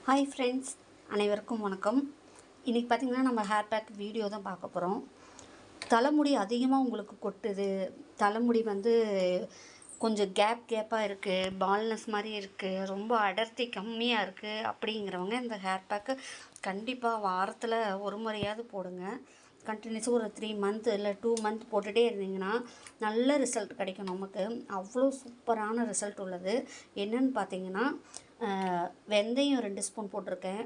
Hi friends, அனைவருக்கும் வணக்கம். இன்றைக்கி பார்த்திங்கன்னா நம்ம ஹேர் பேக் வீடியோ தான் பார்க்க போகிறோம். தலைமுடி அதிகமாக உங்களுக்கு கொட்டுது, தலைமுடி கொஞ்சம் கேப்பாக இருக்குது, பால்னஸ் மாதிரி இருக்குது, ரொம்ப அடர்த்தி கம்மியாக இருக்குது அப்படிங்கிறவங்க இந்த ஹேர் பேக்கு கண்டிப்பாக வாரத்தில் ஒரு முறையாவது போடுங்க. கண்டினியூஸாக ஒரு 3 மந்த் இல்லை 2 மந்த் போட்டுகிட்டே இருந்தீங்கன்னா நல்ல ரிசல்ட் கிடைக்கும். நமக்கு அவ்வளோ சூப்பரான ரிசல்ட் உள்ளது. என்னென்னு பார்த்தீங்கன்னா, வெந்தயம் 2 ஸ்பூன் போட்டிருக்கேன்,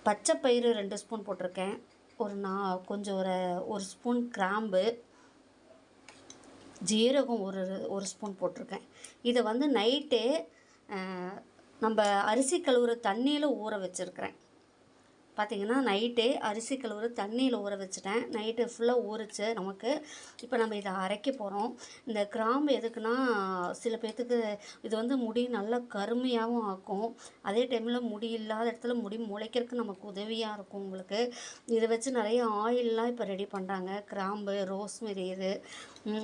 பச்சை பயிறு 2 ஸ்பூன் போட்டிருக்கேன், கொஞ்சம் ஒரு ஸ்பூன் கிராம்பு, ஜீரகம் ஒரு ஸ்பூன் போட்டிருக்கேன். இதை நைட்டே நம்ம அரிசி கழுவுற தண்ணியில் ஊற வச்சுருக்கிறேன். பார்த்திங்கன்னா நைட்டே அரிசி கழுவுற தண்ணியில் ஊற வச்சுட்டேன். நைட்டு ஃபுல்லாக ஊறிச்சு நமக்கு. இப்போ நம்ம இதை அரைக்க போகிறோம். இந்த கிராம்பு எதுக்குன்னா, சில பேர்த்துக்கு இது முடி நல்லா கருமையாகவும் ஆக்கும். அதே டைமில் முடி இல்லாத இடத்துல முடி முளைக்கிறதுக்கு நமக்கு உதவியாக இருக்கும். உங்களுக்கு இதை வச்சு நிறைய ஆயிலெலாம் இப்போ ரெடி பண்ணுறாங்க. கிராம்பு, ரோஸ்மெரி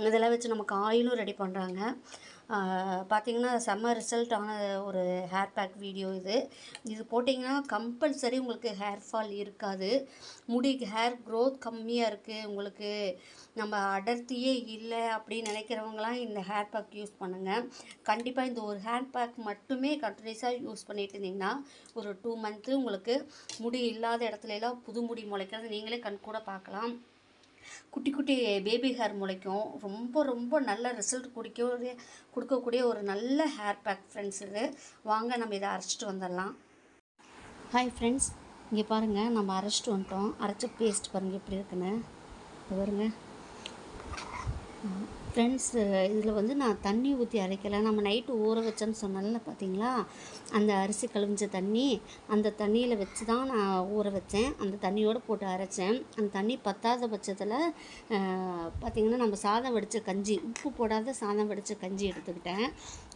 இதெல்லாம் வச்சு நமக்கு ஆயிலும் ரெடி பண்ணுறாங்க. பார்த்திங்கன்னா செம்ம ரிசல்ட்டான ஒரு ஹேர் பேக் வீடியோ இது போட்டிங்கன்னா கம்பல்சரி உங்களுக்கு ஹேர் ஃபால் இருக்காது. ஹேர் க்ரோத் கம்மியாக இருக்குது, உங்களுக்கு நம்ம அடர்த்தியே இல்லை அப்படின்னு நினைக்கிறவங்களாம் இந்த ஹேர் பேக் யூஸ் பண்ணுங்கள். கண்டிப்பாக இந்த ஒரு ஹேர் பேக் மட்டுமே கண்டினியூஸாக யூஸ் பண்ணிட்டு இருந்தீங்கன்னா ஒரு 2 மந்த்து உங்களுக்கு முடி இல்லாத இடத்துலலாம் புது முடி முளைக்கிறது நீங்களே கண்கூட பார்க்கலாம். குட்டி குட்டி பேபி ஹேர் முளைக்கும். ரொம்ப ரொம்ப நல்ல ரிசல்ட் கொடுக்கக்கூடிய ஒரு நல்ல ஹேர் பேக் ஃப்ரெண்ட்ஸ். இது வாங்க நம்ம இதை அரைச்சிட்டு வந்துடலாம். ஹாய் ஃப்ரெண்ட்ஸ், இங்கே பாருங்கள், நம்ம அரைச்சிட்டு வந்துட்டோம். அரைச்ச பேஸ்ட் பாருங்கள் எப்படி இருக்குன்னு பாருங்கள் ஃப்ரெண்ட்ஸ். இதில் நான் தண்ணி ஊற்றி அரைக்கலை. நம்ம நைட்டு ஊற வச்சேன்னு சொன்னால பார்த்தீங்களா, அந்த அரிசி கழுவிஞ்ச தண்ணி, அந்த தண்ணியில் வச்சு தான் நான் ஊற வச்சேன். அந்த தண்ணியோடு போட்டு அரைச்சேன். அந்த தண்ணி பத்தாத பட்சத்தில் பார்த்திங்கன்னா நம்ம சாதம் வடித்த கஞ்சி, உப்பு போடாத சாதம் வடித்த கஞ்சி எடுத்துக்கிட்டேன்.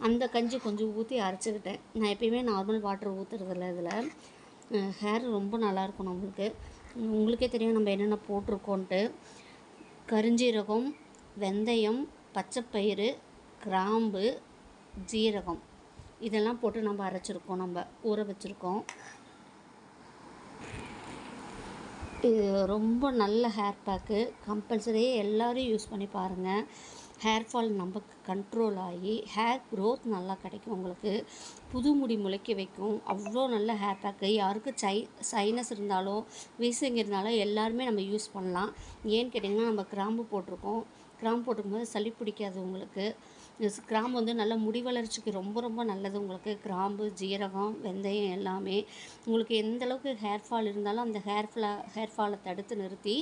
அந்த கஞ்சி கொஞ்சம் ஊற்றி அரைச்சிக்கிட்டேன். நான் எப்பயுமே நார்மல் வாட்டர் ஊற்றுறதில்ல. இதில் ஹேர் ரொம்ப நல்லாயிருக்கும். உங்களுக்கே தெரியும் நம்ம என்னென்ன போட்டிருக்கோன்ட்டு. கருஞ்சீரகம், வெந்தயம், பச்சைப்பயிறு, கிராம்பு, ஜீரகம் இதெல்லாம் போட்டு நம்ம அரைச்சிருக்கோம், நம்ம ஊற வச்சுருக்கோம். இது ரொம்ப நல்ல ஹேர் பேக்கு. கம்பல்சரி எல்லோரும் யூஸ் பண்ணி பாருங்கள். ஹேர் ஃபால் நமக்கு கண்ட்ரோல் ஆகி ஹேர் க்ரோத் நல்லா கிடைக்கும். உங்களுக்கு புது முடி முளைக்க வைக்கும். அவ்வளோ நல்ல ஹேர் பேக்கு. யாருக்கு சைனஸ் இருந்தாலோ வீசிங் இருந்தாலோ எல்லாருமே நம்ம யூஸ் பண்ணலாம். ஏன்னு கேட்டிங்கன்னா, நம்ம கிராம்பு போட்டிருக்கோம். கிராம்பு போட்டுக்கும்போது சளி பிடிக்காது உங்களுக்கு. கிராம்பு நல்ல முடி வளர்ச்சிக்கு ரொம்ப ரொம்ப நல்லது. உங்களுக்கு கிராம்பு, ஜீரகம், வெந்தயம் எல்லாமே உங்களுக்கு எந்தளவுக்கு ஹேர் ஃபால் இருந்தாலும் அந்த ஹேர் ஃபாலை தடுத்து நிறுத்தி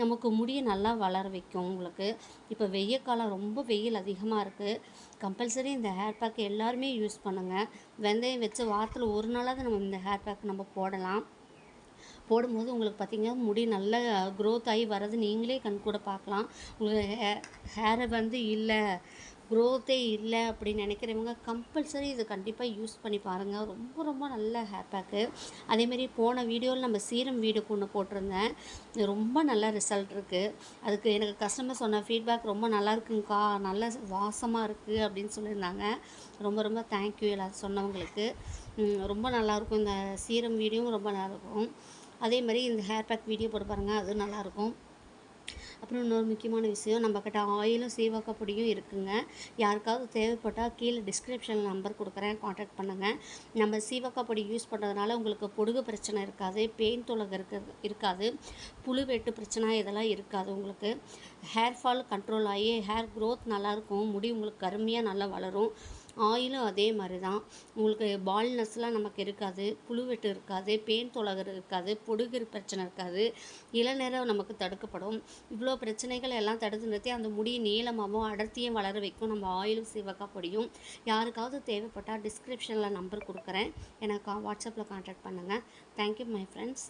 நமக்கு முடியை நல்லா வளர வைக்கும். உங்களுக்கு இப்போ வெய்ய காலம், ரொம்ப வெயில் அதிகமாக இருக்குது. கம்பல்சரி இந்த ஹேர் பேக் எல்லாருமே யூஸ் பண்ணுங்கள். வெந்தயம் வச்சு வாரத்தில் ஒரு நாளாவது நம்ம இந்த ஹேர் பேக் நம்ம போடலாம். போடும்போது உங்களுக்கு பார்த்திங்கன்னா முடி நல்லா க்ரோத் ஆகி வர்றது நீங்களே கண்கூட பார்க்கலாம். உங்களுக்கு ஹேரை இல்லை, க்ரோத்தே இல்லை அப்படின்னு நினைக்கிறவங்க கம்பல்சரி இது கண்டிப்பாக யூஸ் பண்ணி பாருங்கள். ரொம்ப ரொம்ப நல்ல ஹேர் பேக்கு. அதேமாரி போன வீடியோவில் நம்ம சீரம் வீடியோ ஒன்று போட்டிருந்தேன். ரொம்ப நல்ல ரிசல்ட் இருக்குது. அதுக்கு எனக்கு கஸ்டமர் சொன்ன ஃபீட்பேக் ரொம்ப நல்லா இருக்குங்கக்கா, நல்ல வாசமாக இருக்குது அப்படின்னு சொல்லியிருந்தாங்க. ரொம்ப ரொம்ப தேங்க்யூ எல்லாரும் சொன்னவங்களுக்கு. ரொம்ப நல்லாயிருக்கும். இந்த சீரம் வீடியோவும் ரொம்ப நல்லாயிருக்கும். அதே மாதிரி இந்த ஹேர் பேக் வீடியோ போட்டு பாருங்கள், அது நல்லாயிருக்கும். அப்புறம் இன்னொரு முக்கியமான விஷயம், நம்மக்கிட்ட ஆயிலும் சீவக்காய் பொடியும் இருக்குங்க. யாருக்காவது தேவைப்பட்டால் கீழே டிஸ்கிரிப்ஷனில் நம்பர் கொடுக்குறேன், காண்டாக்ட் பண்ணுங்கள். நம்ம சீவக்காய் பொடி யூஸ் பண்ணுறதுனால உங்களுக்கு பொடுகு பிரச்சனை இருக்காது, பெயின் தொலகு இருக்காது, புழு வெட்டு பிரச்சனை இதெல்லாம் இருக்காது. உங்களுக்கு ஹேர் ஃபால் கண்ட்ரோல் ஆகி ஹேர் க்ரோத் நல்லாயிருக்கும். முடி உங்களுக்கு கருமையாக நல்லா வளரும். ஆயிலும் அதே மாதிரி தான். உங்களுக்கு பால்னஸ்லாம் நமக்கு இருக்காது, புழுவெட்டு இருக்காது, பெயின் தொலகு இருக்காது, பொடுகு பிரச்சனை இருக்காது, இளநீரம் நமக்கு தடுக்கப்படும். இவ்வளோ பிரச்சனைகள் எல்லாம் தடுத்து நிறுத்தி அந்த முடியை நீளமாகவும் அடர்த்தியும் வளர வைக்கும் நம்ம ஆயிலும் சீவக்காய் பொடியும். யாருக்காவது தேவைப்பட்டால் டிஸ்கிரிப்ஷனில் நம்பர் கொடுக்குறேன், எனக்கு வாட்ஸ்அப்பில் கான்டாக்ட் பண்ணுங்கள். Thank you my friends.